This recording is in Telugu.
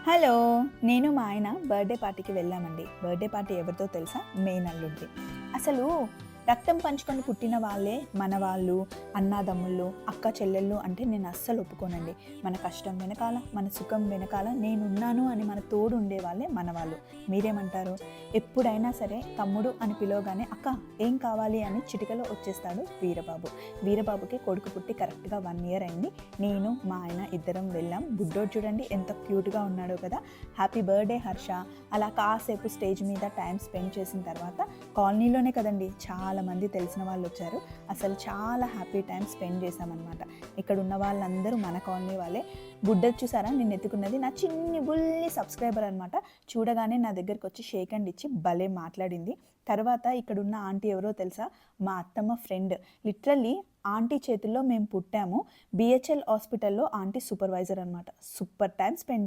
హలో! నేను మా ఆయన బర్త్‌డే పార్టీకి వెళ్ళామండి. బర్త్‌డే పార్టీ ఎవరిదో తెలుసా? మేనల్లుడిది. అసలు రక్తం పంచుకొని పుట్టిన వాళ్ళే మనవాళ్ళు, అన్నాదమ్ముళ్ళు, అక్క చెల్లెళ్ళు అంటే నేను అస్సలు ఒప్పుకోనండి. మన కష్టం వెనకాల, మన సుఖం వెనకాల నేనున్నాను అని మన తోడు ఉండేవాళ్ళే మనవాళ్ళు. మీరేమంటారు? ఎప్పుడైనా సరే తమ్ముడు అని పిలవగానే అక్క ఏం కావాలి అని చిటికలో వచ్చేస్తాడు వీరబాబు. వీరబాబుకి కొడుకు పుట్టి కరెక్ట్‌గా 1 ఇయర్ అయింది. నేను మా ఆయన ఇద్దరం వెళ్ళాం. బుడ్డోడు చూడండి ఎంత క్యూట్‌గా ఉన్నాడో కదా! Happy birthday Harsha. అలా కాసేపు స్టేజ్ మీద టైం స్పెండ్ చేసిన తర్వాత కాలనీలోనే కదండీ చాలామంది తెలిసిన వాళ్ళు వచ్చారు. అసలు చాలా హ్యాపీ టైం స్పెండ్ చేశామన్నమాట. ఇక్కడ ఉన్న వాళ్ళందరూ మన కాలనీ వాళ్ళే. బుడ్డది చూసారా నేను ఎత్తుకున్నది నా చిన్ని బుల్లి సబ్స్క్రైబర్ అనమాట. చూడగానే నా దగ్గరికి వచ్చి షేక్ హ్యాండ్ ఇచ్చి భలే మాట్లాడింది. తర్వాత ఇక్కడున్న ఆంటీ ఎవరో తెలుసా? మా అత్తమ్మ ఫ్రెండ్. లిటరల్లీ ఆంటీ చేతుల్లో మేము పుట్టాము. బీహెచ్ఎల్ హాస్పిటల్‌లో ఆంటీ సూపర్వైజర్ అనమాట. Super time spend